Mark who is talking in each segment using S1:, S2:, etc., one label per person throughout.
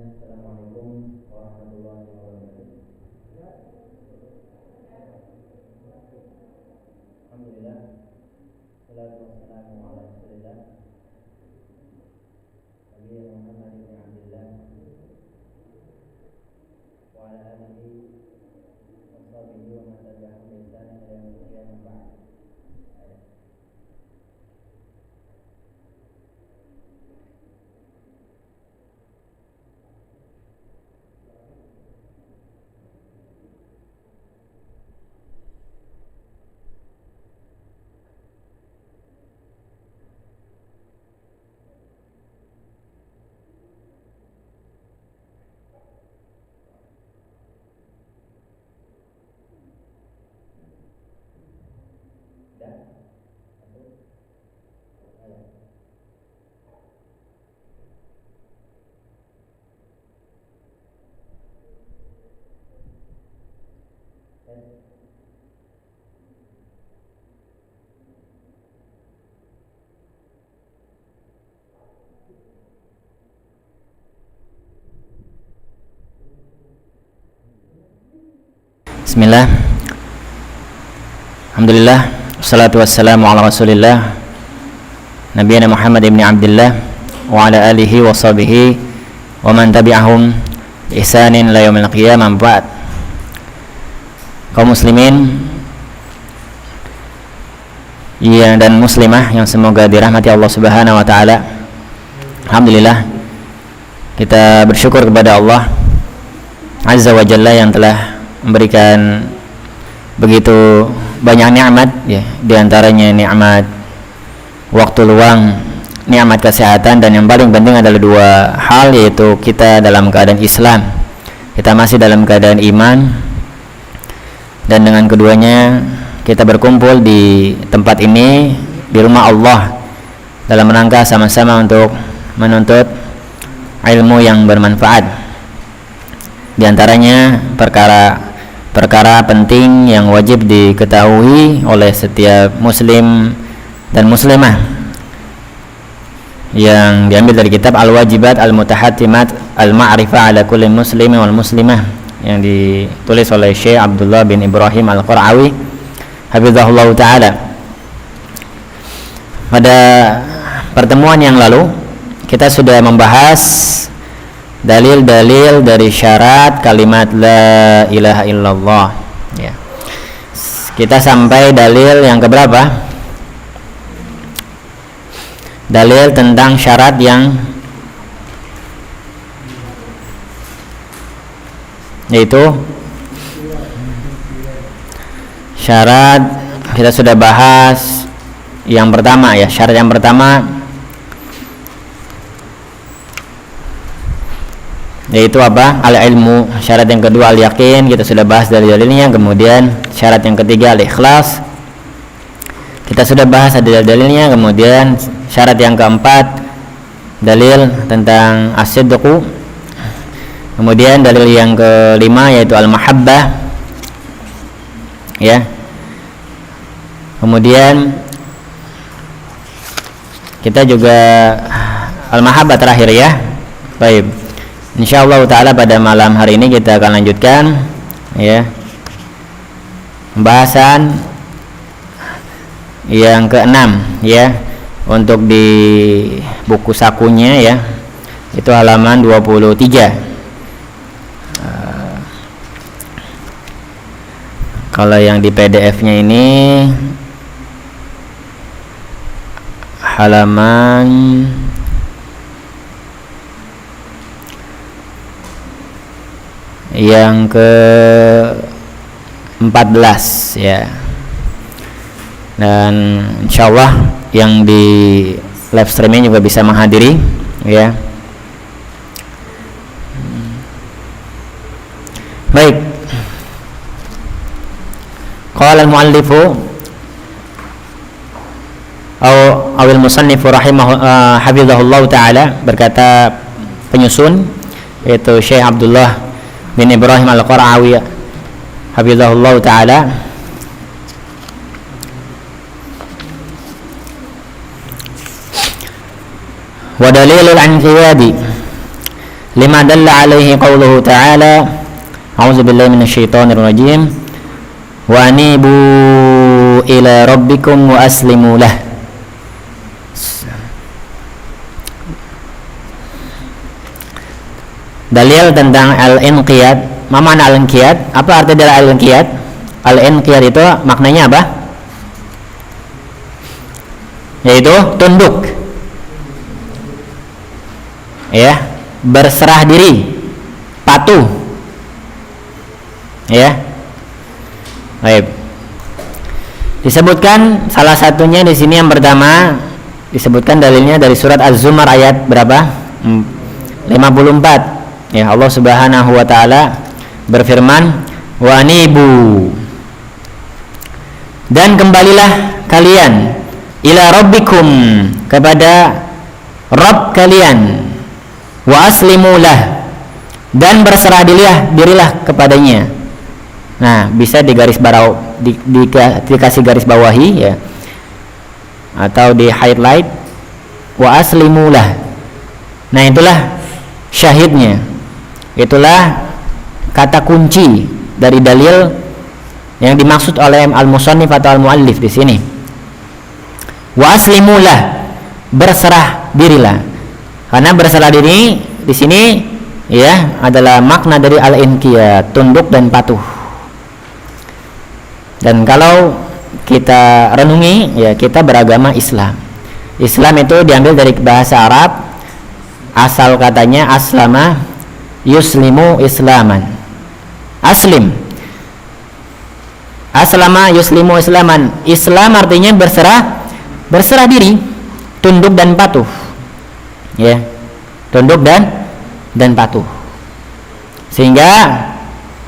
S1: Assalamualaikum warahmatullahi wabarakatuh. Alhamdulillah, salatu wassalamu ala Rasulillah Nabi Muhammad bin Abdullah wa ala alihi wa sahbihi wa man tabi'ahum bi ihsan ila yaumil qiyamah ba'd. Bismillah. Alhamdulillah, wassalatu wassalamu ala Rasulillah Nabiyana Muhammad ibn Abdullah wa ala alihi wa sahbihi wa man tabi'ahum bi ihsanin ila yaumil qiyamah ba'd. Kaum muslimin dan muslimah yang semoga dirahmati Allah Subhanahu wa taala. Alhamdulillah, kita bersyukur kepada Allah Azza wa Jalla yang telah memberikan begitu banyak nikmat, ya, diantaranya nikmat waktu luang, nikmat kesehatan, dan yang paling penting adalah dua hal, yaitu kita dalam keadaan Islam, kita masih dalam keadaan iman, dan dengan keduanya kita berkumpul di tempat ini, di rumah Allah, dalam rangka sama-sama untuk menuntut ilmu yang bermanfaat. Di antaranya perkara penting yang wajib diketahui oleh setiap muslim dan muslimah yang diambil dari kitab Al-Wajibat Al-Mutahattimat Al-Ma'rifah ala kulli muslimin wal muslimah yang ditulis oleh Syekh Abdullah bin Ibrahim Al-Qur'awi hafizahullah ta'ala. Pada pertemuan yang lalu kita sudah membahas dalil-dalil dari syarat kalimat la ilaha illallah, ya. Kita sampai dalil yang keberapa? Dalil tentang syarat yang yaitu syarat, kita sudah bahas yang pertama, ya. Syarat yang pertama yaitu apa? Al-ilmu. Syarat yang kedua al-yakin, kita sudah bahas dari dalilnya. Kemudian syarat yang ketiga al-ikhlas, kita sudah bahas dari dalilnya. Kemudian syarat yang keempat dalil tentang as-sidqu. Kemudian dalil yang kelima yaitu al-mahabbah, ya. Kemudian kita juga al-mahabbah terakhir, ya. Baik. Insyaallah ta'ala pada malam hari ini kita akan lanjutkan, ya, pembahasan yang keenam, ya, untuk di buku sakunya, ya, itu halaman 23. Kalau yang di PDF-nya ini halaman yang ke-14, ya. Dan insyaallah yang di live streaming juga bisa menghadiri, ya. Baik. Qala al-muallifu awil musannifu hafizahullah ta'ala, berkata penyusun yaitu Syekh Abdullah bin Ibrahim Al-Qur'awi hafizahullah ta'ala, wa dalilul inqiyadi lima dalla alaihi qauluhu ta'ala a'udzubillahi minasyaitonir rajim wa anibu ila rabbikum wa aslimu lah. Dalil tentang al-inqiyad. Apa makna al-inqiyad? Apa arti dari al-inqiyad? Al-inqiyad itu maknanya apa? Yaitu tunduk, ya, berserah diri, patuh, ya. Baik. Disebutkan salah satunya di sini yang pertama disebutkan dalilnya dari surat Az-Zumar ayat berapa? 54. Ya, Allah Subhanahu wa taala berfirman, "Wa anibu." Dan kembalilah kalian ila rabbikum, kepada Rabb kalian, wa aslimulah, dan berserah dirilah kepadanya. Nah, bisa dikasih garis bawahi, ya, atau di highlight, wa aslimulah. Nah, itulah syahidnya, itulah kata kunci dari dalil yang dimaksud oleh al-musannif atau al-muallif di sini. Wa aslimulah, berserah dirilah. Karena berserah diri di sini, ya, adalah makna dari al-inqiyad, tunduk dan patuh. Dan kalau kita renungi, ya, kita beragama Islam. Islam itu diambil dari bahasa Arab, asal katanya aslama yuslimu islaman. Aslim, aslama yuslimu islaman. Islam artinya berserah diri, tunduk dan patuh, ya, tunduk dan patuh. Sehingga,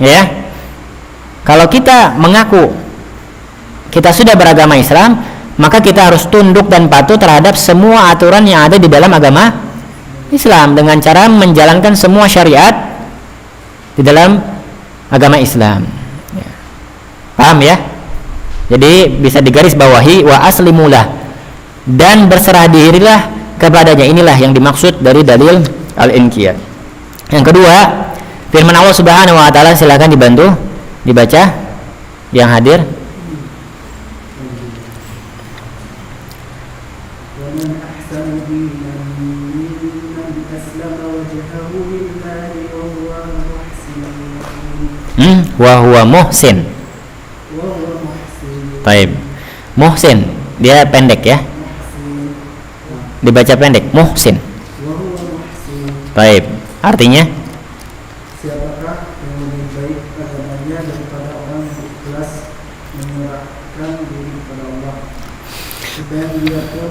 S1: ya, kalau kita mengaku kita sudah beragama Islam, maka kita harus tunduk dan patuh terhadap semua aturan yang ada di dalam agama Islam dengan cara menjalankan semua syariat di dalam agama Islam, ya. Paham, ya? Jadi bisa digaris bawahi, wa aslimulah, dan berserah dirilah kepadanya. Inilah yang dimaksud dari dalil al-inqiyad. Yang kedua, firman Allah Subhanahu wa taala, silakan dibantu dibaca yang hadir. Wa huwa muhsin. Baik. Muhsin, dia pendek, ya. Dibaca pendek, muhsin. Baik. Artinya?
S2: Siapakah yang lebih baik agamanya daripada orang yang ikhlas menyerahkan diri kepada Allah dan dia pun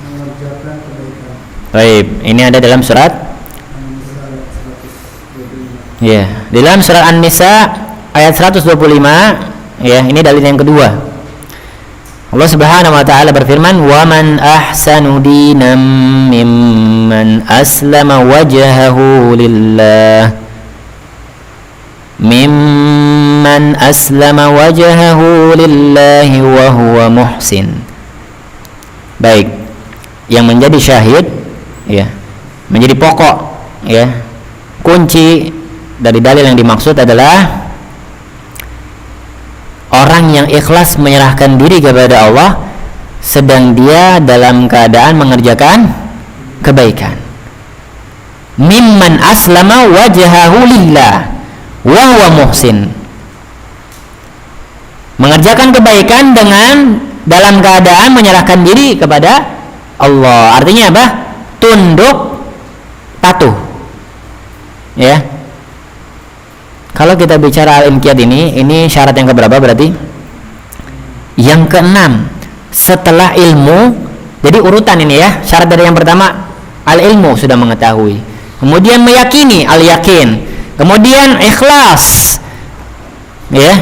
S2: mengerjakan kebaikan.
S1: Baik. Ini ada dalam surat
S2: An-Nisa ayat 125.
S1: Ya, dalam surat An-Nisa ayat 125, ya, ini dalil yang kedua. Allah Subhanahu wa taala berfirman, "Wa man ahsanu dinan mimman aslama wajhahu lillah." Mimman aslama wajhahu lillahi wa huwa muhsin. Baik. Yang menjadi syahid, ya, menjadi pokok, ya, kunci dari dalil yang dimaksud adalah orang yang ikhlas menyerahkan diri kepada Allah sedang dia dalam keadaan mengerjakan kebaikan. Mimman aslama wajhahu lillah wa huwa muhsin. Mengerjakan kebaikan dengan dalam keadaan menyerahkan diri kepada Allah. Artinya apa? Tunduk, patuh. Ya. Kalau kita bicara al-inqiyad ini syarat yang keberapa berarti? Yang keenam setelah ilmu. Jadi urutan ini, ya. Syarat dari yang pertama al-ilmu, sudah mengetahui. Kemudian meyakini, al-yakin. Kemudian ikhlas, ya.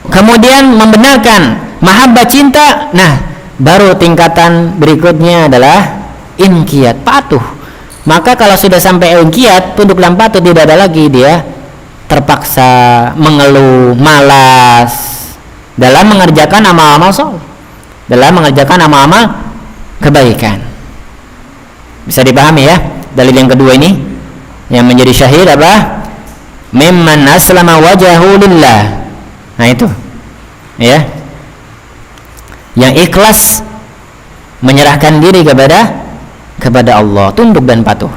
S1: Kemudian membenarkan, mahabbah, cinta. Nah, baru tingkatan berikutnya adalah inqiyad, patuh. Maka kalau sudah sampai inqiyad, tunduk dan patuh, tidak ada lagi dia terpaksa mengeluh, malas dalam mengerjakan amal-amal soleh, dalam mengerjakan amal-amal kebaikan. Bisa dipahami, ya, dalil yang kedua ini. Yang menjadi syahid apa? Mimman aslama wajahu lillah. Nah itu, ya, yang ikhlas menyerahkan diri kepada Allah, tunduk dan patuh.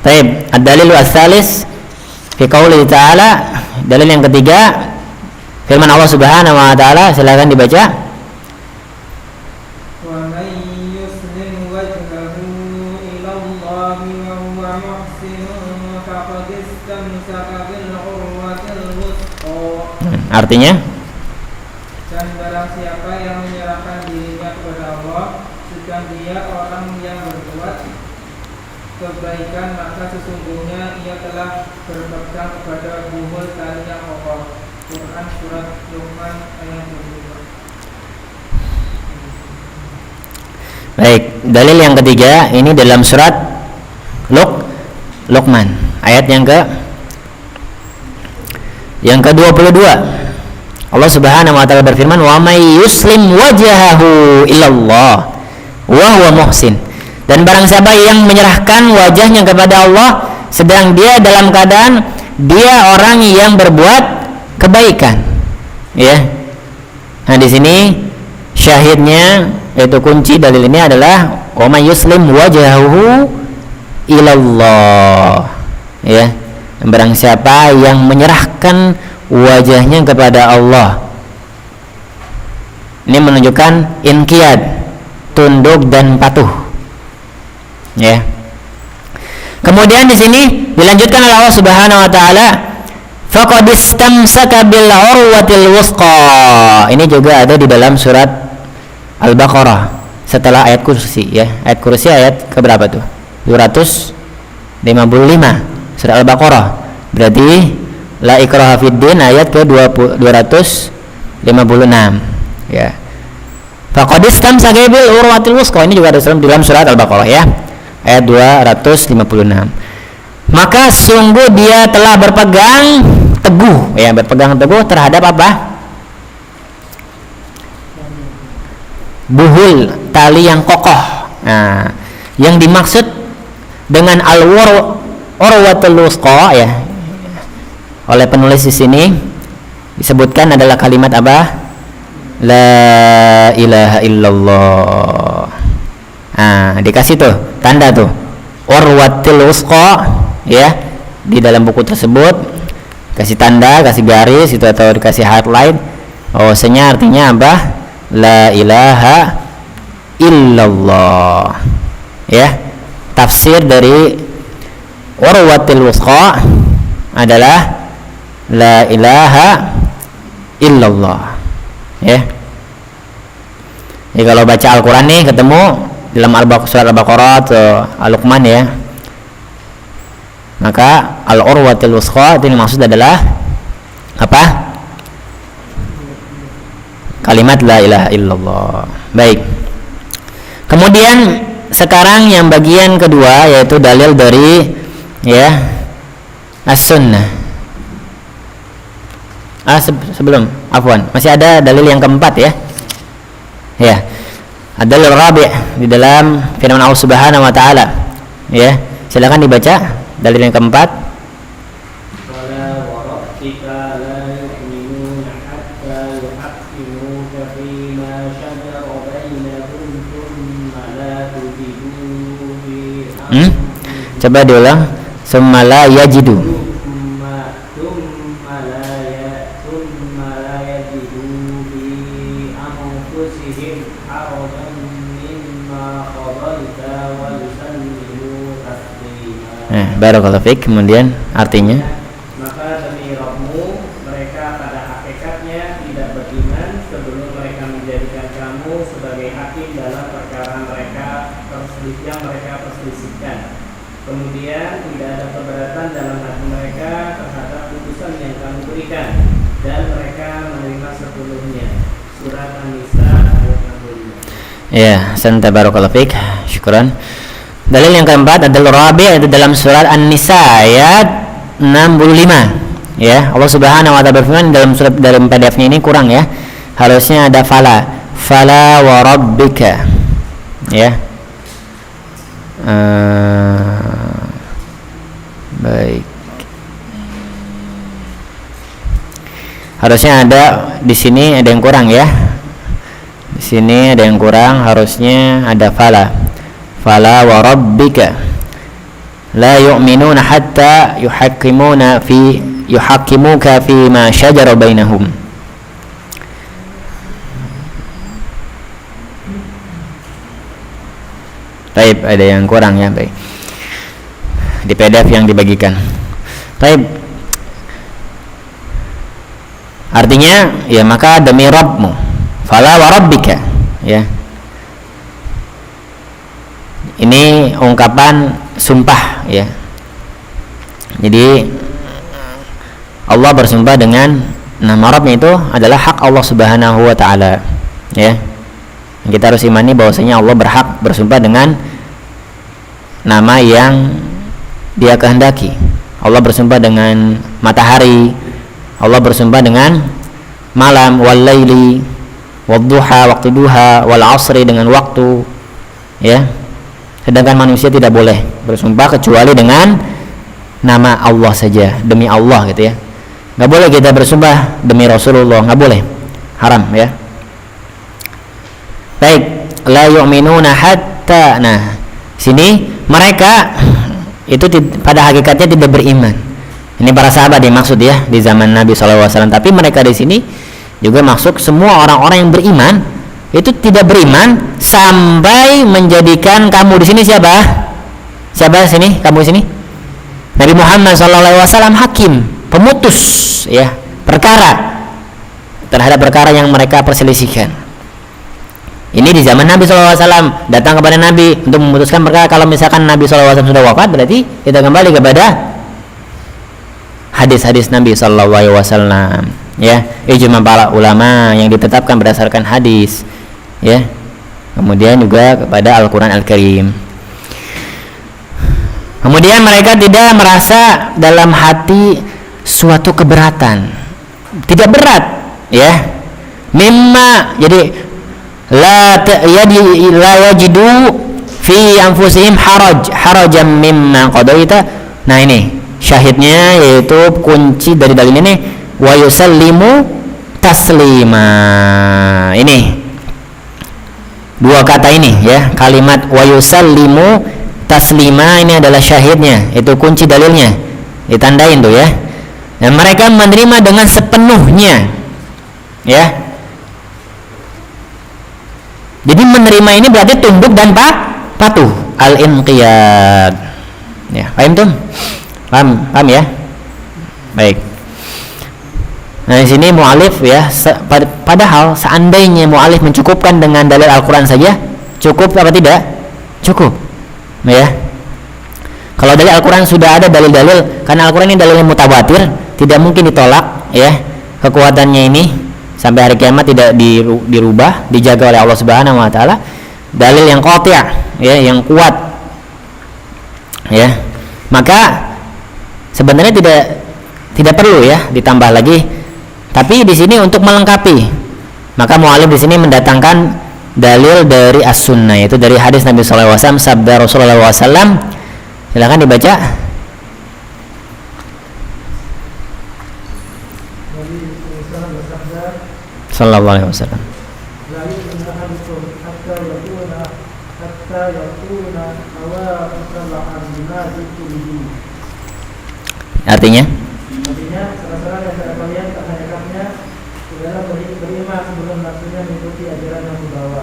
S1: Baik, ad-dalilu ats-tsalis fi qouli ta'ala, dalil yang ketiga firman Allah Subhanahu wa taala, silakan dibaca.
S2: Wa man yuslim wajhahu ila Allah wa huwa muhsin faqad istamsaka bil urwatil wuthqa.
S1: Artinya,
S2: dan barang siapa yang menyerahkan dirinya kepada Allah sedang dia orang yang berbuat kebaikan, maka sesungguhnya ia telah berpegang kepada buhul tali yang kokoh. Quran surat Luqman ayat 25.
S1: baik, dalil yang ketiga ini dalam surat Luqman ayat yang ke-22. Allah Subhanahu wa taala berfirman, "Wa may yuslim wajhahu ilallah wa huwa muhsin." Dan barang siapa yang menyerahkan wajahnya kepada Allah sedang dia dalam keadaan dia orang yang berbuat kebaikan. Ya. Nah, di sini syahidnya, yaitu kunci dalil ini adalah wa may yuslim wajhahu ilallah. Ya. Dan barang siapa yang menyerahkan wajahnya kepada Allah, ini menunjukkan inqiyad, tunduk dan patuh. Ya. Kemudian di sini dilanjutkan oleh Allah Subhanahu wa taala, faqad istamsaka bil urwatil wuthqa. Ini juga ada di dalam surat Al-Baqarah setelah ayat kursi, ya. Ayat kursi ayat ke berapa tuh? 255 surat Al-Baqarah. Berarti la ikraha fid din ayat ke 256, ya. Faqad istamsaka bil urwatil wuthqa, ini juga ada dalam surat Al-Baqarah, ya. Ayat 256. Maka sungguh dia telah berpegang teguh, ya, berpegang teguh terhadap apa? Buhul tali yang kokoh. Nah, yang dimaksud dengan al-urwatul wuthqa, ya, oleh penulis di sini disebutkan adalah kalimat apa? La ilaha illallah. Nah, dikasih tuh tanda tuh urwatul wuthqa, ya, di dalam buku tersebut kasih tanda, kasih garis itu atau dikasih highlight. Bahwasanya artinya apa? La ilaha illallah. Ya. Tafsir dari urwatul wuthqa adalah la ilaha illallah. Ya. Jadi kalau baca Al-Qur'an nih ketemu dalam surat Al-Baqarah atau Al-Luqman, ya, maka al-urwatul wuthqa itu maksud adalah apa? Kalimat la ilaha illallah. Baik. Kemudian sekarang yang bagian kedua, yaitu dalil dari, ya, as-sunnah. Sebelum, afwan, masih ada dalil yang keempat, ya. Ya. Ad-dalil rabi' di dalam firman Allah Subhanahu wa taala. Ya, silakan dibaca dalil yang keempat.
S2: Wala wa rabbika la yu'minuna hatta yuhaqqimuka fima shajara bainahum thumma la tujidu fi
S1: Coba diulang. Summa la yajidu. Barakallahu fiik. Kemudian artinya,
S2: maka demi Rabbmu mereka pada hakikatnya tidak beriman sebelum mereka menjadikan kamu sebagai hakim dalam perkara yang mereka perselisihkan. Kemudian tidak ada keberatan dalam hati mereka terhadap putusan yang kamu berikan, dan mereka menerima sepenuhnya. Surat An-Nisa ayat 65.
S1: ya, santai, barakallahu fiik. Syukran. Dalil yang keempat adalah rabi' itu dalam surat An-Nisa ayat 65. Ya, Allah Subhanahu wa taala berfirman dalam PDF-nya ini kurang, ya. Harusnya ada fala wa rabbika. Ya. Harusnya ada di sini ada yang kurang ya. Di sini ada yang kurang, harusnya ada fala. Fala wa rabbika la yu'minuna hatta yuhakkimuka fi ma syajara bainahum. Baik, ada yang kurang ya, baik. Di PDF yang dibagikan. Baik. Artinya ya maka demi Rabbmu. Fala wa rabbika, ya. Ini ungkapan sumpah ya. Jadi Allah bersumpah dengan nama Rabbnya itu adalah hak Allah Subhanahu wa taala, ya. Kita harus imani bahwasanya Allah berhak bersumpah dengan nama yang Dia kehendaki. Allah bersumpah dengan matahari, Allah bersumpah dengan malam, wal laili wadduha, waktu duha, wal asri, dengan waktu, ya. Sedangkan manusia tidak boleh bersumpah kecuali dengan nama Allah saja, demi Allah gitu ya. Nggak boleh kita bersumpah demi Rasulullah, nggak boleh, haram ya. Baik, la yu'minuna hatta, nah sini mereka itu pada hakikatnya tidak beriman. Ini para sahabat dimaksud ya di zaman Nabi SAW. Tapi mereka di sini juga maksud semua orang-orang yang beriman itu tidak beriman sampai menjadikan kamu di sini siapa? Siapa sini? Kamu di sini? Nabi Muhammad SAW hakim, pemutus ya perkara terhadap perkara yang mereka perselisihkan. Ini di zaman Nabi SAW, datang kepada Nabi untuk memutuskan perkara. Kalau misalkan Nabi SAW sudah wafat, berarti kita kembali kepada hadis-hadis Nabi SAW, ya, ijma para ulama yang ditetapkan berdasarkan hadis, ya. Kemudian juga kepada Al-Quran Al-Karim. Kemudian mereka tidak merasa dalam hati suatu keberatan, tidak berat, ya. Mimma, jadi la yajidu fi anfusihim harajan mimma qadaita. Nah ini syahidnya, yaitu kunci dari dalil ini, wa yusallimu taslima. Ini dua kata ini ya, kalimat wa yusallimu taslima ini adalah syahidnya, itu kunci dalilnya, ditandain tuh ya. Dan mereka menerima dengan sepenuhnya, ya. Jadi menerima ini berarti tunduk dan patuh, al-inqiyad. Ya, paham tuh? Paham ya? Baik. Nah, di sini mu'alif ya, padahal seandainya mu'alif mencukupkan dengan dalil Al-Qur'an saja, cukup apa tidak? Cukup. Ya. Kalau dari Al-Qur'an sudah ada dalil-dalil, karena Al-Qur'an ini dalil yang mutawatir, tidak mungkin ditolak ya. Kekuatannya ini sampai hari kiamat tidak dirubah, dijaga oleh Allah Subhanahu wa taala. Dalil yang qati', ya, yang kuat. Ya. Maka sebenarnya tidak perlu ya ditambah lagi. Tapi di sini untuk melengkapi, maka mu'alif di sini mendatangkan dalil dari as-sunnah, yaitu dari hadis Nabi sallallahu alaihi wasallam, sabda Rasulullah SAW. Silakan dibaca. Sallallahu alaihi wasallam. Artinya? Artinya salah-salah yang saya kalian tak hanya saudara beriman sebelum nafsunya mengikuti ajaran yang dibawa.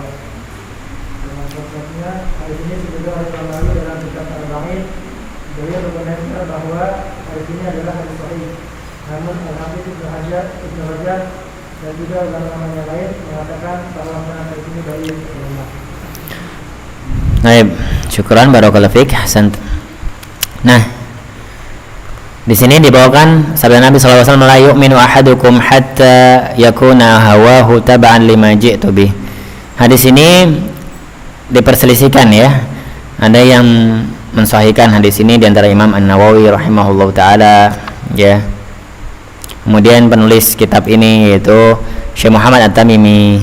S1: Dengan sebabnya hari ini sudah hari lalu dalam kitab Al-Ba'in, beliau berkomentar bahwa hari ini adalah hari sahih. Namun Al-Hafiz Ibnu Hajar dan juga ulama yang lain mengatakan bahwa hari ini dari ulama. Baik, syukran barakallahu fiik, hasan. Nah, di sini dibawakan sabda Nabi sallallahu alaihi wasallam, la yu'minu ahadukum hatta yakuna hawahu tab'an lima ji'tu bih. Hadis ini diperselisihkan ya. Ada yang mensahihkan hadis ini di antara Imam An-Nawawi rahimahullahu taala, ya. Kemudian penulis kitab ini yaitu Syekh Muhammad At-Tamimi.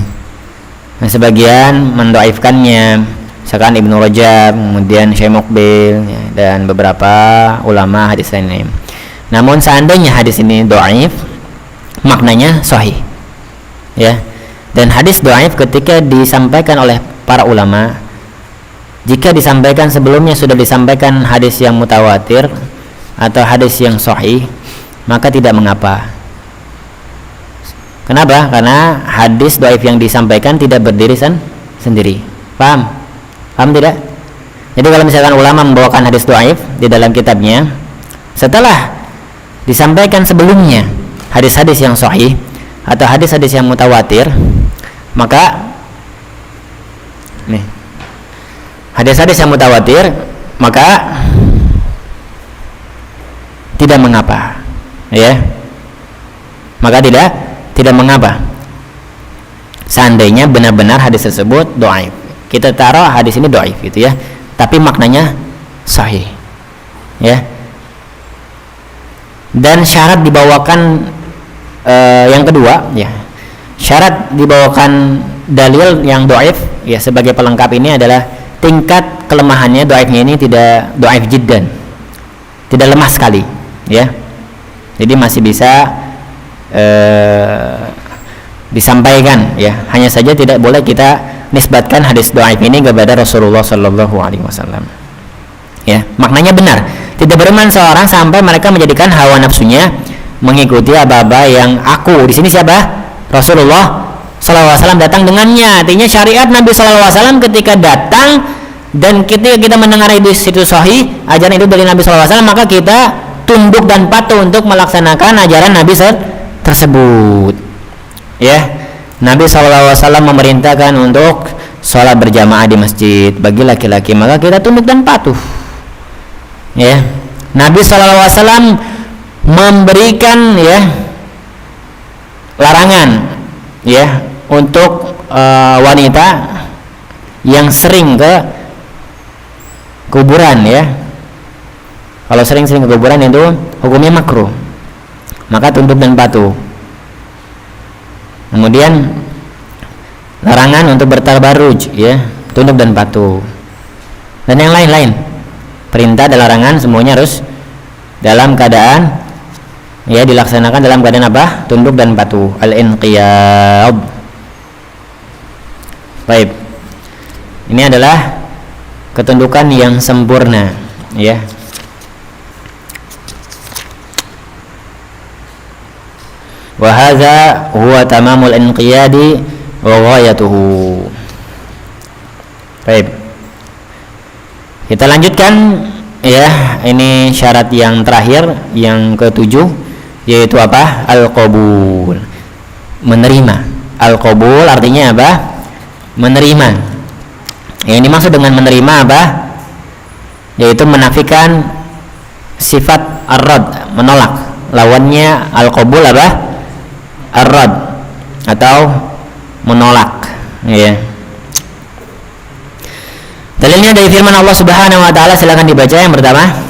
S1: Nah, sebagian mendoaifkannya, misalkan Ibnu Rajab, kemudian Syekh Muqbil, ya, dan beberapa ulama hadis lainnya. Namun seandainya hadis ini dhaif, maknanya sahih. Ya. Dan hadis dhaif ketika disampaikan oleh para ulama, jika disampaikan sebelumnya sudah disampaikan hadis yang mutawatir atau hadis yang sahih, maka tidak mengapa. Kenapa? Karena hadis dhaif yang disampaikan tidak berdiri sendiri. Paham? Paham tidak? Jadi kalau misalkan ulama membawakan hadis dhaif di dalam kitabnya, setelah disampaikan sebelumnya hadis-hadis yang sahih atau hadis-hadis yang mutawatir, maka nih hadis-hadis yang mutawatir, maka tidak mengapa, ya. Maka tidak mengapa seandainya benar-benar hadis tersebut dhaif. Kita taruh hadis ini dhaif gitu ya, tapi maknanya sahih, ya. Dan syarat dibawakan yang kedua, ya, syarat dibawakan dalil yang dhaif, ya, sebagai pelengkap ini adalah tingkat kelemahannya. Dhaifnya ini tidak dhaif jiddan, tidak lemah sekali, ya. Jadi masih bisa disampaikan, ya. Hanya saja tidak boleh kita nisbatkan hadis dhaif ini kepada Rasulullah Shallallahu Alaihi Wasallam, ya. Maknanya benar, tidak beriman seorang sampai mereka menjadikan hawa nafsunya mengikuti apa-apa yang aku, di sini siapa? Rasulullah Sallallahu Alaihi Wasallam datang dengannya. Artinya syariat Nabi Sallallahu Alaihi Wasallam ketika datang dan ketika kita mendengar itu sahih, ajaran itu dari Nabi Sallallahu Alaihi Wasallam, maka kita tunduk dan patuh untuk melaksanakan ajaran Nabi tersebut, ya. Nabi Sallallahu Alaihi Wasallam memerintahkan untuk sholat berjamaah di masjid bagi laki-laki, maka kita tunduk dan patuh, ya. Nabi Sallallahu Alaihi Wasallam memberikan, ya, larangan, ya, untuk wanita yang sering ke kuburan, ya. Kalau sering-sering ke kuburan itu hukumnya makruh, maka tunduk dan patuh. Kemudian larangan untuk bertabarruj, ya, tunduk dan patuh. Dan yang lain-lain, perintah dan larangan semuanya harus dalam keadaan, ya, dilaksanakan dalam keadaan apa? Tunduk dan patuh. Al-inqiyad. Baik. Ini adalah ketundukan yang sempurna, ya. Wa hadza huwa tamamul inqiyadi wa ghayatuhu. Baik. Kita lanjutkan, ya. Ini syarat yang terakhir, yang ketujuh, yaitu apa? Al-qabul. Menerima. Al-qabul artinya apa? Menerima. Yang dimaksud dengan menerima apa? Yaitu menafikan sifat ar-rad, menolak. Lawannya al-qabul apa? Ar-rad, atau menolak, ya. Dalilnya dari firman Allah Subhanahu wa taala, silakan dibaca yang pertama.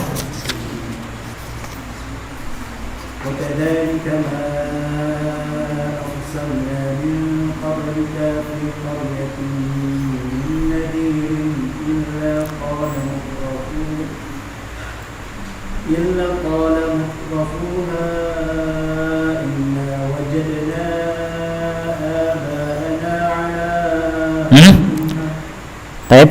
S1: Baik.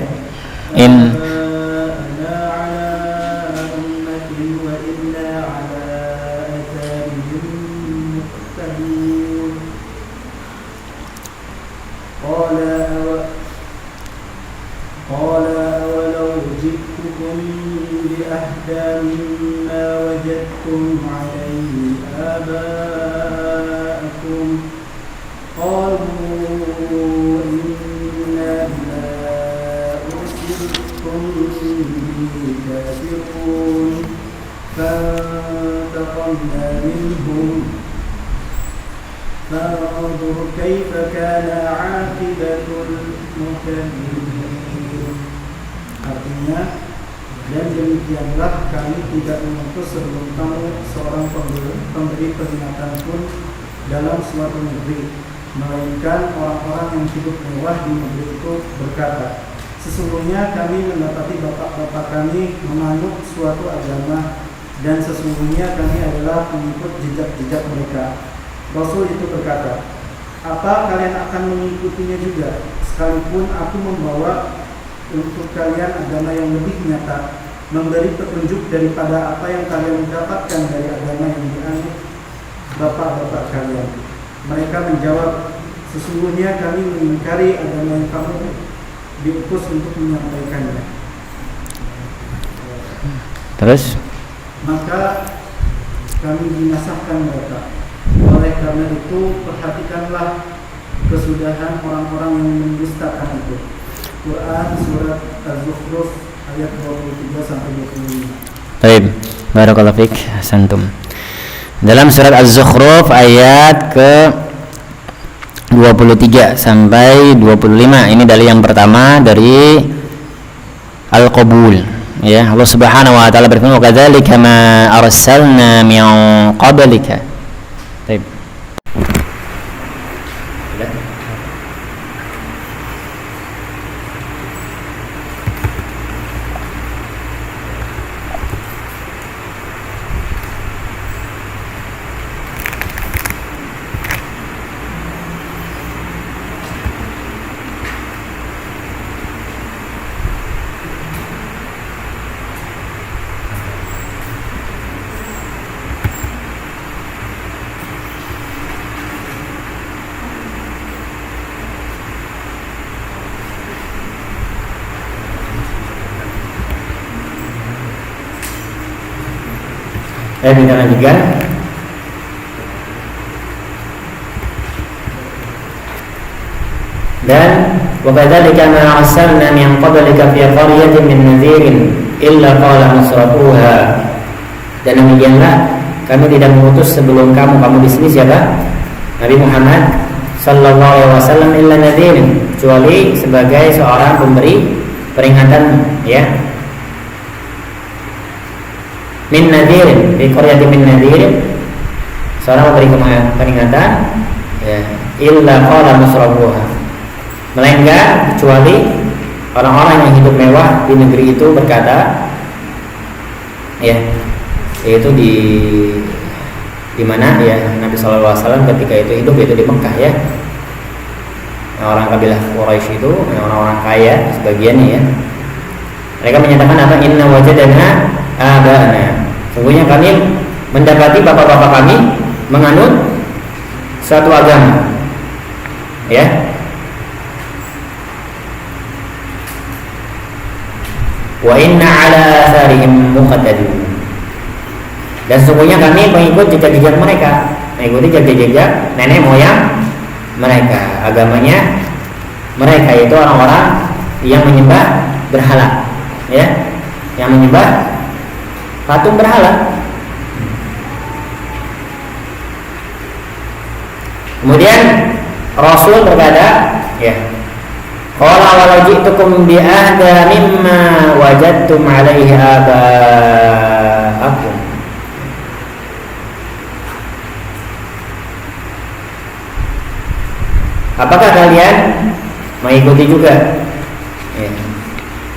S2: Artinya, dan demikianlah kami tidak mengutus sebelum kamu seorang pemberi peringatan pun dalam suatu negeri, melainkan orang-orang yang hidup mewah di negeri itu berkata, sesungguhnya kami mendapati bapak-bapak kami menganut suatu agama, dan sesungguhnya kami adalah pengikut jejak-jejak mereka. Rasul itu berkata, apa kalian akan mengikutinya juga, sekalipun aku membawa untuk kalian agama yang lebih nyata, memberi petunjuk daripada apa yang kalian dapatkan dari agama yang dianut bapak-bapak kalian. Mereka menjawab, sesungguhnya kami mengingkari agama yang kamu diutus untuk menyampaikannya.
S1: Terus?
S2: Maka kami binasahkan mereka. Oleh karena itu, perhatikanlah kesudahan orang-orang yang mendustakan itu. Quran surat Az-Zukhruf ayat 23 sampai 25.
S1: Baik, barakallahu fiik, hasantum. Dalam surat Az-Zukhruf ayat ke 23 sampai 25, ini dalil yang pertama dari Al-Qabul. Ya, Allah Subhanahu wa taala berfirman, "Wa kadzalika ma arsalna min qablika." Baik. Kita lanjutkan. Dan wa kadzalika ma arsalna min qablika fi qaryatin min nadhirin illa qala musrafuha. Dan demikianlah kami tidak mengutus sebelum kamu di sini siapa? Nabi Muhammad sallallahu alaihi wasallam illa nadhirin, kecuali sebagai seorang pemberi peringatan, ya. Min nadhirin, di qaryati min nadhirin, seorang memberi peringatan, ya, illa qala musrafuha, melainkan kecuali orang-orang yang hidup mewah di negeri itu berkata, ya, yaitu di mana ya Nabi sallallahu alaihi wasallam ketika itu hidup, yaitu di Mekah, ya. Orang kabilah Quraisy itu orang-orang kaya sebagiannya, ya. Mereka menyatakan apa? Inna wajadana abana, sungguhnya kami mendapati bapak-bapak kami menganut suatu agama, ya. Wa inna ala atharihim muqtadun, dan sesungguhnya kami mengikut jejak-jejak mereka, mengikuti jejak-jejak nenek moyang mereka. Agamanya mereka itu orang-orang yang menyembah berhala, ya, yang menyembah patung berhala. Kemudian Rasul berkata, ya, qala walau ji'tukum bi ahda mimma wajadtum alaihi aba'akum. Apakah kalian mengikuti juga, ya,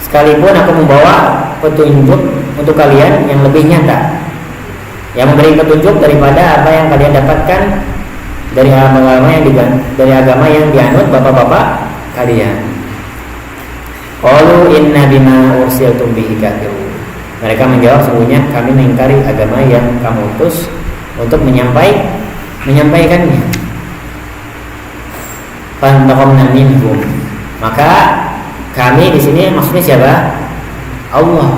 S1: sekalipun aku membawa petunjuk untuk kalian yang lebih nyata, yang memberi petunjuk daripada apa yang kalian dapatkan dari agama yang dianut bapak-bapak kalian. Qalu inna bima ursiltum bihi kafirun. Mereka menjawab, sungguhnya kami mengingkari agama yang kamu utus untuk menyampaikannya. Fantaqamna minhum, maka kami di sini maksudnya siapa? Allah.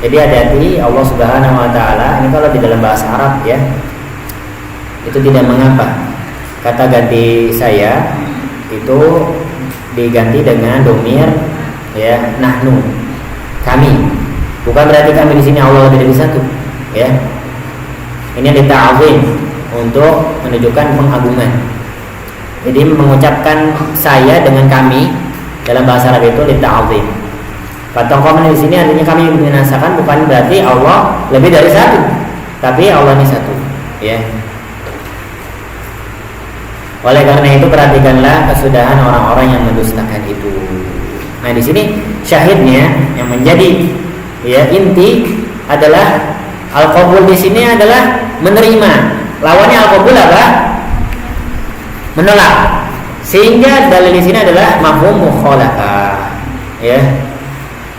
S1: Jadi hati-hati, Allah Subhanahu wa taala ini kalau di dalam bahasa Arab, ya, itu tidak mengapa kata ganti saya itu diganti dengan domir, ya, nahnu, kami. Bukan berarti kami di sini Allah tidak di satu, ya. Ini dita'zim untuk menunjukkan pengagungan. Jadi mengucapkan saya dengan kami dalam bahasa Arab itu lita'zim. Fataqaman di sini artinya kami membinasakan, bukan berarti Allah lebih dari satu, tapi Allah ini satu, ya. Oleh karena itu perhatikanlah kesudahan orang-orang yang mendustakan itu. Nah, di sini syahidnya yang menjadi, ya, inti adalah al-qabul di sini adalah menerima. Lawannya al-qabul apa? menolak. Sehingga dalil di sini adalah mafhum mukhalafah, ya.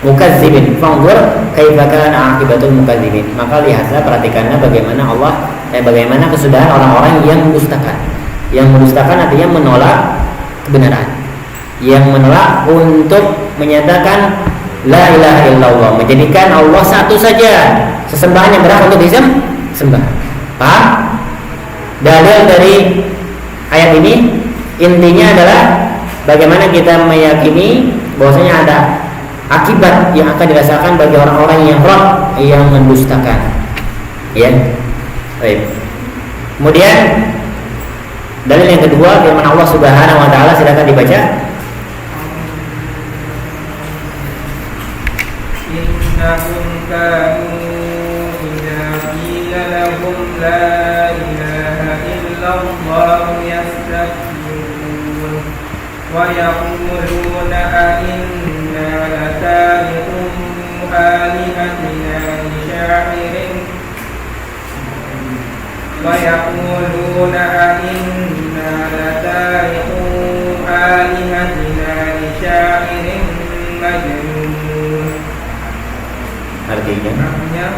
S1: Mukadzibin, fanzur kaifa kana aqibatul mukadzibin. Maka lihatlah, perhatikanlah bagaimana kesudahan orang-orang yang mendustakan. Yang mendustakan artinya menolak kebenaran. Yang menolak untuk menyatakan la ilaha illallah, menjadikan Allah satu saja sesembahan yang berhak untuk disembah. Paham? Dalil dari ayat ini intinya adalah bagaimana kita meyakini bahwasanya ada akibat yang akan dirasakan bagi orang-orang yang mendustakan. Ya. Baik. Kemudian dalil yang kedua firman Allah Subhanahu wa taala, silakan dibaca.
S3: Innahum kanu idza qila lahum la ilaha illallah yastakbirun wa yaquluna a inna latariku alihatina li sya'irin wa yaquluna a inna latariku alihatina li sya'irin majnun. Artinya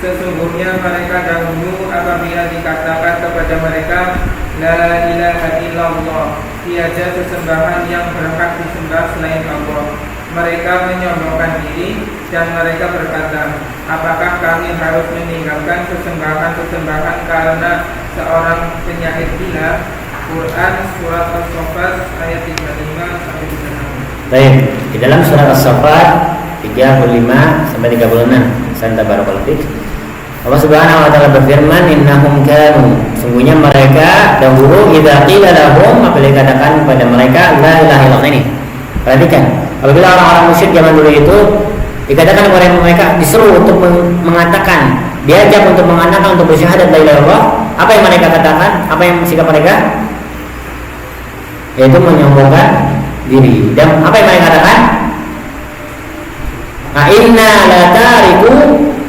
S3: sesungguhnya mereka dahulu apabila dikatakan kepada mereka la ilaha illallah, tiada sesembahan yang berhak disembah selain Allah, mereka menyombongkan diri dan mereka berkata, apakah kami harus meninggalkan sesembahan-sesembahan karena seorang penyair gila? Quran surat As-Saffat ayat 35 sampai 36.
S1: Baik, di dalam surat As-Saffat 35 sampai 36. Santa barakallahu fik. Allah Subhanahu wa taala berfirman, innahum kanu, sungguhnya mereka dahulu idza qila lahum, apabila dikatakan kepada mereka la ilaha illallah. Ini perhatikan, apabila orang-orang musyrik zaman dulu itu dikatakan kepada mereka, disuruh untuk mengatakan, diajak untuk mengatakan, untuk bersyahadat la ilaha illallah, apa yang mereka katakan? Apa yang sikap mereka? Yaitu menyombongkan diri. Dan apa yang mereka katakan? Inna latariku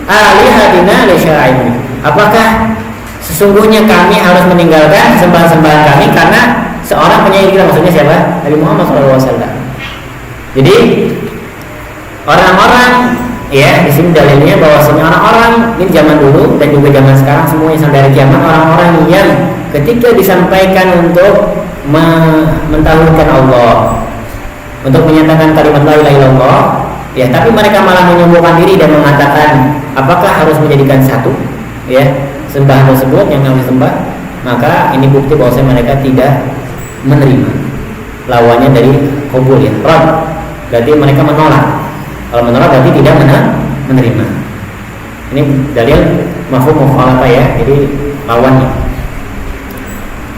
S1: alihatina li syai'in. Apakah sesungguhnya kami harus meninggalkan sembahan-sembahan kami karena seorang penyair kita? Maksudnya siapa? Nabi Muhammad SAW. Jadi orang-orang, ya, di sini dalilnya bahwasanya orang-orang ini zaman dulu dan juga zaman sekarang semuanya sampai hari kiamat, orang-orang yang ketika disampaikan untuk mentauhidkan Allah, untuk menyatakan kalimat la ilaha illallah, ya, tapi mereka malah menyombongkan diri dan mengatakan apakah harus menjadikan satu, ya, sembahan tersebut yang kami sembah, maka ini bukti bahwa mereka tidak menerima, lawannya dari qabul, ya, rad, berarti mereka menolak. Kalau menolak berarti tidak menerima. Ini dalil mafhum mukhalafah, ya, jadi lawannya.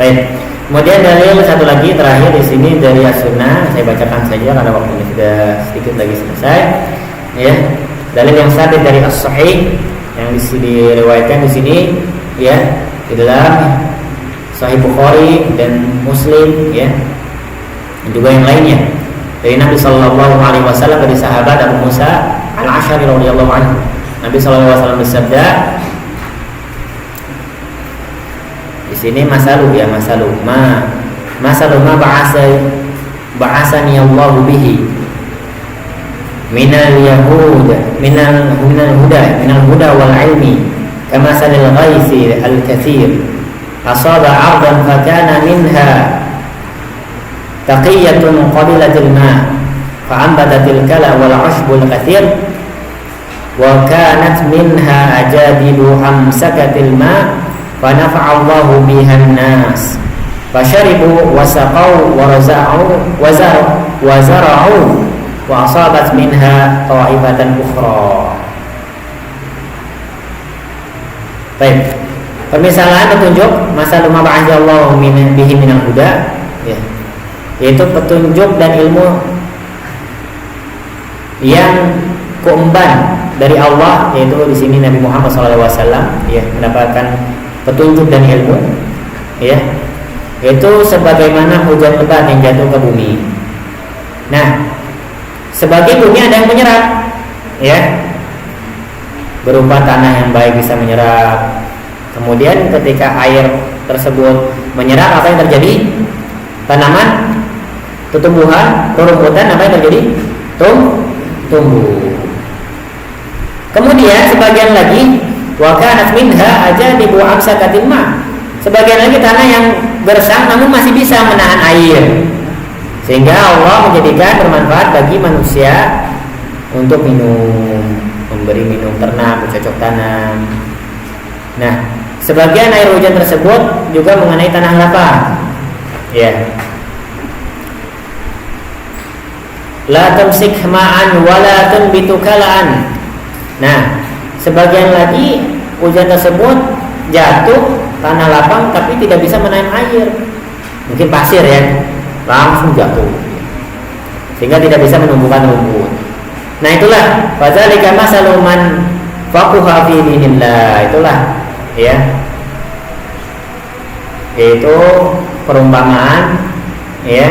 S1: Baik. Kemudian dalil satu lagi terakhir di sini dari As-Sunnah, saya bacakan saja karena waktunya sudah sedikit lagi selesai. Ya, dalil yang sabit dari As-Sahih yang diriwayatkan di sini, ya, di dalam Sahih Bukhari dan Muslim, ya, dan juga yang lainnya dari Nabi Sallallahu Alaihi Wasallam, dari sahabat Abu Musa Al-Asy'ari radhiyallahu anhu. Nabi Sallallahu Alaihi Wasallam bersabda, di sini masalu ma ba'asani Allah bihi minal huda wal ilmi kama salil ghaisi al katsir asaba 'ardan fa kana minha taqiyatun qabilatil ma fa ambatatil kala wal 'ashbul katsir wa kanat minha ajadibu amsakatil ma fa nafa'allahu bihan nas fasharibu wasaqau waraza'u wazara'u wa asabat minha ta'ifatan ukhra. Baik, permisalan petunjuk masalah ma ba'athallahu bihi minal huda, ya, yaitu petunjuk dan ilmu yang keemban dari Allah, yaitu di sini Nabi Muhammad SAW, ya, mendapatkan petunjuk dan ilmu, ya, yaitu sebagaimana hujan lebat yang jatuh ke bumi. Nah, sebagai bumi ada yang menyerap, ya, berupa tanah yang baik bisa menyerap. Kemudian ketika air tersebut menyerap, apa yang terjadi? Tanaman, tumbuhan, rerumputan, apa yang terjadi? Tumbuh. Kemudian sebagian lagi, wa kanat minha ajadibu amsakatin ma. Sebagian lagi tanah yang gersang namun masih bisa menahan air. Sehingga Allah menjadikan bermanfaat bagi manusia untuk minum, memberi minum ternak, bercocok tanam. Nah, sebagian air hujan tersebut juga mengenai tanah lapang. Ya. La tumsik ma'an wa la tunbitu kala'an. Nah, sebagian lagi hujan tersebut jatuh tanah lapang tapi tidak bisa menahan air. Mungkin pasir ya, langsung jatuh. Sehingga tidak bisa menumbuhkan rumput. Nah, itulah fadzalika masalul man faquha fi dinillah. Itulah ya. Yaitu perumpamaan ya,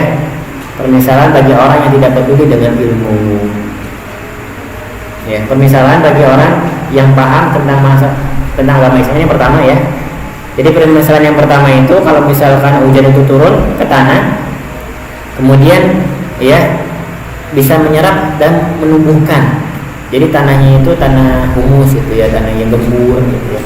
S1: permisalan bagi orang yang tidak peduli dengan ilmu. Ya, permisalan bagi orang yang paham tentang agama Islam. Ini yang pertama ya. Jadi permisalan yang pertama itu kalau misalkan hujan itu turun ke tanah, kemudian ya bisa menyerap dan menumbuhkan. Jadi tanahnya itu tanah humus gitu ya, tanah yang gembur gitu ya.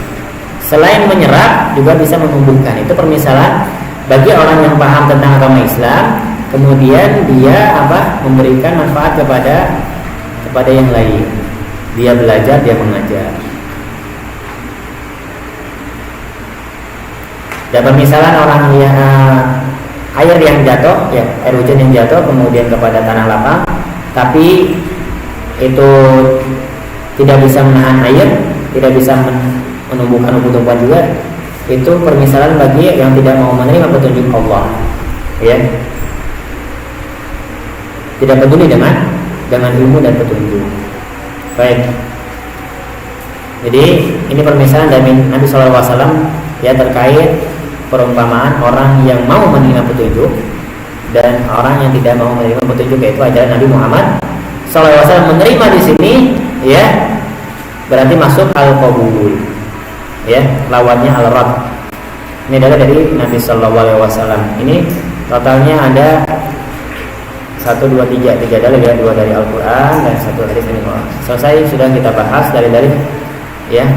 S1: Selain menyerap juga bisa menumbuhkan. Itu permisalan bagi orang yang paham tentang agama Islam, kemudian dia memberikan manfaat kepada yang lain. Dia belajar, dia mengajar. Dan permisalan orang yang air yang jatuh, ya air hujan yang jatuh kemudian kepada tanah lapang, tapi itu tidak bisa menahan air, tidak bisa menumbuhkan tumbuhan juga. Itu permisalan bagi yang tidak mau menerima petunjuk Allah, ya. Tidak peduli dengan ilmu dan petunjuk. Baik. Jadi ini permisalan dari Nabi SAW ya terkait perumpamaan orang yang mau menerima petunjuk dan orang yang tidak mau menerima petunjuk, yaitu ajaran Nabi Muhammad SAW. Menerima di sini ya berarti masuk al-qabul, ya lawannya al-rad. Ini adalah dari Nabi SAW. Ini totalnya ada 1, 2, 3 dalil ya, 2 dari Al-Quran dan 1 hadis ini. Selesai sudah kita bahas dari ya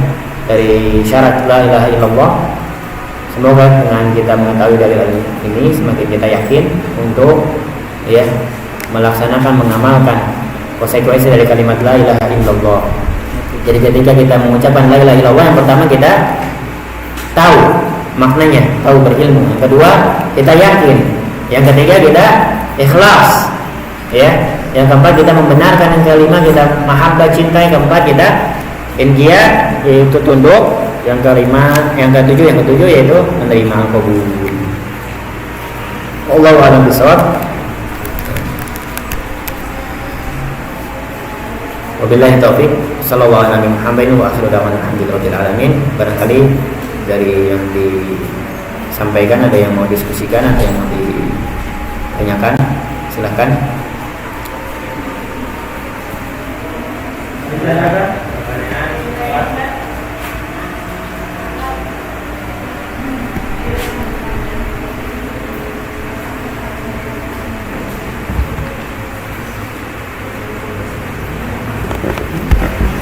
S1: dari syarat la ilaha illallah. Semoga dengan kita mengetahui dalil ini semakin kita yakin untuk ya melaksanakan, mengamalkan konsekuensi dari kalimat la ilaha illallah. Jadi ketika kita mengucapkan la ilaha illallah, yang pertama kita tahu maknanya, tahu berilmu. Yang kedua kita yakin. Yang ketiga kita ikhlas. Ya, yang keempat kita membenarkan yang kelima kita mahabbah, cinta. Yang keempat kita inqiyad, yaitu tunduk. Yang kelima, yang ketujuh yaitu menerima al-qabul. Wallahu a'lam bishawab. Wabillahi taufik. Sallallahu alaihi Muhammadin wa akhiru da'wana alhamdulillahil alamin. Barangkali dari yang disampaikan ada yang mau diskusikan, ada yang mau ditanyakan, silahkan.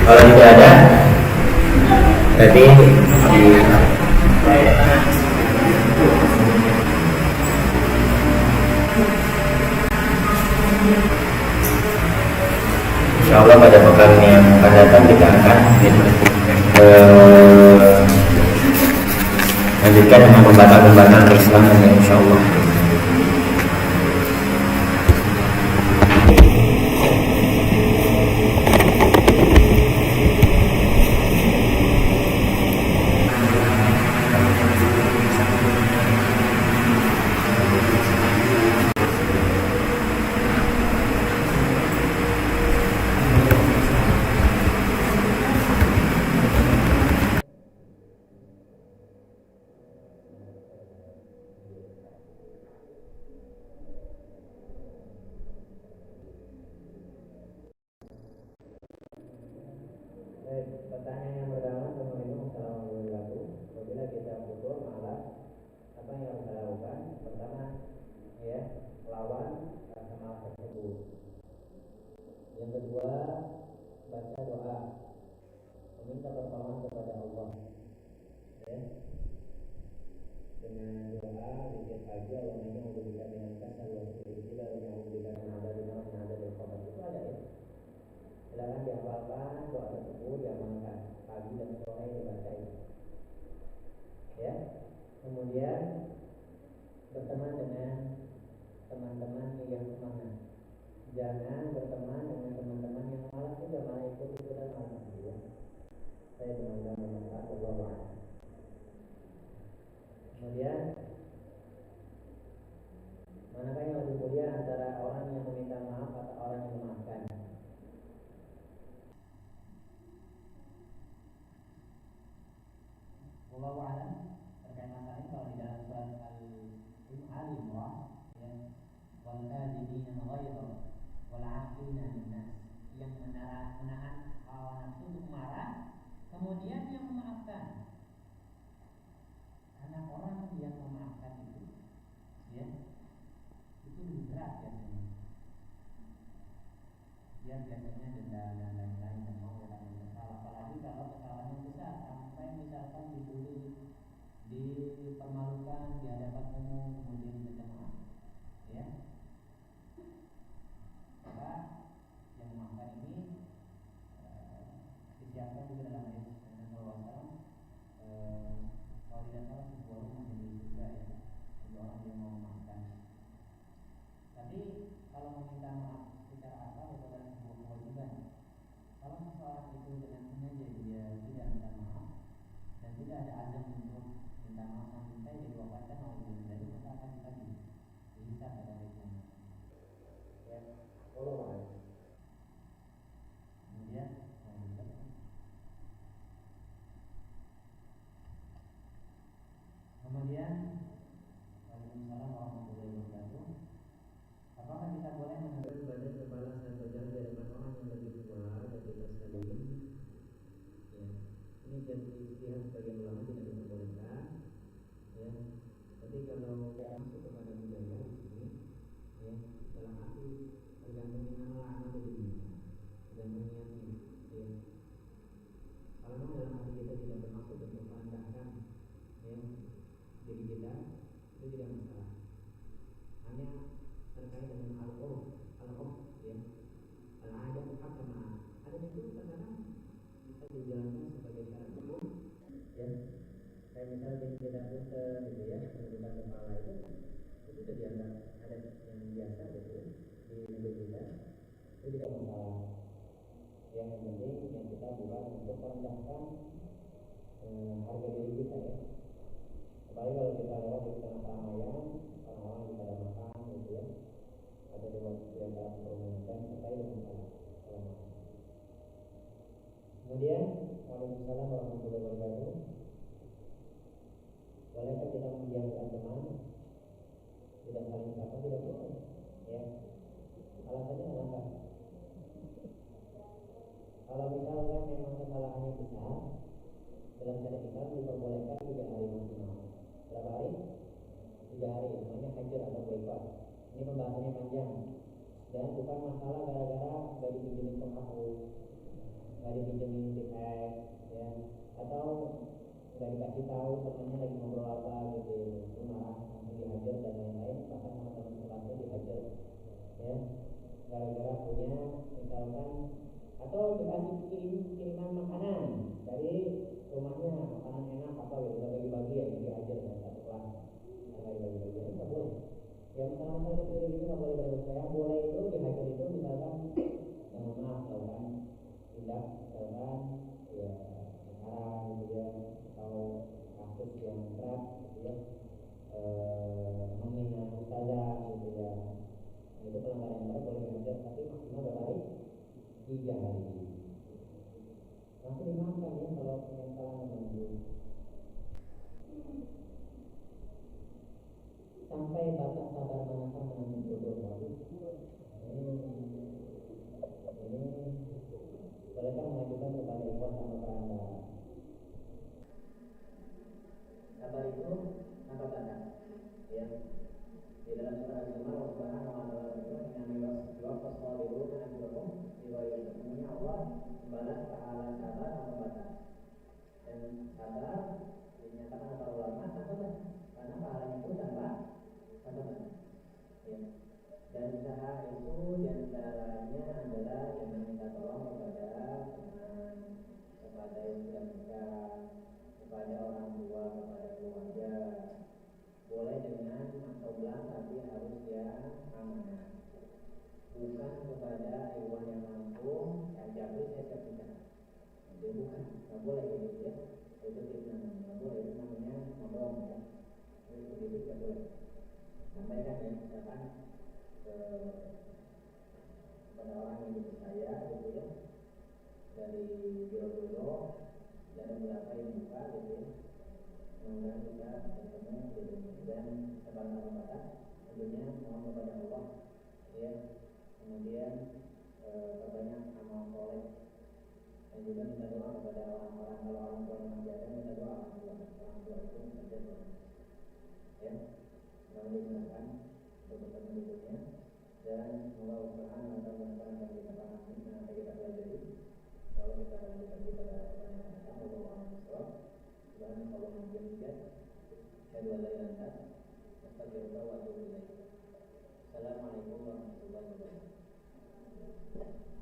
S1: Kalau tidak ada, berarti insyaallah pada pekan yang akan datang kita akan lanjutkan dengan pembahasan Islam, insyaallah. Pertanyaan yang pertama, Assalamualaikum warahmatullahi wabarakatuh. Apabila kita butuh malas apa yang harus kita lakukan? Pertama, ya, lawan rasa malas tersebut. Yang kedua, baca doa, meminta pertolongan kepada Allah, ya, dengan doa zikir pagi, Allahumma a'udzubika minal kasal wa su'il ijab wa a'udzubika min adzabil nar wa adzabil qabr. Itu ada ya. Silakan dihafalkan doa tersebut, diamalkan pagi dan sore dibaca itu. Ya. Kemudian berteman dengan teman-teman yang semangat. Jangan berteman dengan teman-teman yang malas juga, malah ikut ikutan malas ya. Saya benar-benar bermanfaat Allah. Kemudian manakah yang lebih mulia antara orang yang meminta maaf atau orang yang memaafkan? Wallahu a'lam. Terkait masalah ini kalau di dalam surat Al-Imran ya, wal kadhibina al-ghayza wal 'afina 'anil nas, yang menahan hawa nafsu untuk marah, kemudian yang memaafkan. Karena orang yang memaafkan itu ya, itu lebih berat biasanya. Dia biasanya dendam dan lain-lain dan mau orang yang bersalah. Apalagi kalau kesalahannya besar sampai misalkan dibully, dipermalukan di hadapan umum, kemudian minta maaf, ya. Maka yang memaafkan ini disiapkan juga dalam hadis Nabi SAW. Kalau tidak salah sebuah rumah jadi surga ya, bagi orang yang mau memaafkan. Tapi kalau meminta maaf secara asal itu adalah sebuah kewajiban. Kalau seseorang itu dengan sengaja dia tidak minta maaf dan tidak ada azam untuk minta maaf sampai dia diwafatkan oleh dari, maka akan dibagi dihisab pada hari kiamat. Ya, Allah. Kemudian Waalaikumsalam warahmatullahi wabarakatuh. Apakah kita boleh mengambil badan kepala dan berjalan di hadapan orang yang lebih tua dan tidak saling? Ya, ini jadi istihad sebagian ulama tidak diperbolehkan. Ya, tapi kalau masuk kepada budaya ini, ya, dalam arti tergantung dengan lama begini, tergantung niatnya. Ya, kalau memang dalam hati kita tidak bermaksud untuk merendahkan, ya, diri kita, itu tidak masalah. Hanya terkait dengan al-urf, ya, al-adat hakama. Adat itu kadang bisa dijalankan sebagai syarat hukum. Ya, kayak misalnya kita punten, gitu ya, menunjukkan kepala itu sudah dianggap adat yang biasa gitu di negeri kita. Itu tidak masalah. Yang penting yang kita bukan untuk merendahkan harga diri kita ya. Apalagi kalau kita lewat di tengah keramaian, orang-orang kita ada makan gitu ya, atau di antara perumunan, kita itu masalah. Kemudian, waalaikumsalam warahmatullahi wabarakatuh. Bolehkah kita membiarkan teman tidak saling sapa? Tidak boleh. Ya. Alasannya kenapa? Kalau misalkan memang kesalahannya besar, dalam syariat Islam diperbolehkan 3 hari maksimal. Berapa hari? 3 hari, namanya hajar atau boykot. Ini pembahasannya panjang dan bukan masalah gara-gara gak dipinjemin penghapus, gak dipinjemin tiket, ya, atau gak dikasih tahu temannya lagi ngobrol apa gitu, itu marah langsung dihajar dan lain-lain, bahkan sama teman sekelasnya dihajar, ya, gara-gara punya misalkan atau dikasih kiriman makanan dari rumahnya, makanan enak apa gitu, nggak bagi-bagi ya, diajar ya satu kelas, nggak bagi-bagi, itu nggak boleh. Ya masalah kecil itu nggak boleh berbuat saya, boleh itu dihajar itu misalkan, yang maaf misalkan tindak misalkan ya sekarang gitu ya, atau kasus yang berat gitu ya, menghina ustazah gitu ya, itu pelanggaran yang berat boleh dihajar, tapi maksimal berapa hari? 3 hari. Langsung dimaafkan ya kalau penyesalan menunggu. Sampai batas sabar manakah menanti jodoh baru. Ini bolehkah mengajukan kepada ikhwan sama perantara? Sabar itu apa tanda? Ya. Di dalam surah Az-Zumar Allah Subhanahu wa taala berfirman, "Inna yuwaffas sabiruna ajrahum bighairi hisab." Sebenarnya Allah membalas pahala sabar tanpa batas. Dan sabar dinyatakan para ulama tanpa batas, karena pahalanya pun tanpa batas. Ya. Dan usaha itu diantaranya adalah yang meminta tolong kepada teman, kepada yang sudah nikah, kepada orang tua, kepada keluarga. Boleh dengan atau belang, tapi harus yang amanah. Bukan kepada hewan yang mampu, yang jabri saya cerita. Itu bukan, nggak boleh gitu ya. Itu tidak namanya, nggak boleh. Itu namanya ngomong ya. Itu begitu nggak boleh. Sampaikan ya, misalkan kepada orang yang dipercaya gitu ya, dari biro-biro dan berapa yang buka gitu ya. Kemudian kita bertemu gitu, dan sebatas batas tentunya mohon kepada Allah ya. Kemudian perbanyak amal soleh, dan juga minta doa kepada orang-orang. Kalau orang tua yang masih ada, minta doa orang tua itu saja doa ya. Lalu silakan untuk bertemu berikutnya, dan semoga Tuhan akan mengenai yang kita pahami dan yang kita pelajari. Kalau kita lanjutkan pada pertanyaan yang akan Allah dan kalau mungkin juga saya dua lagi lantas astagfirullah wa atubu ilaih. Assalamualaikum warahmatullahi wabarakatuh.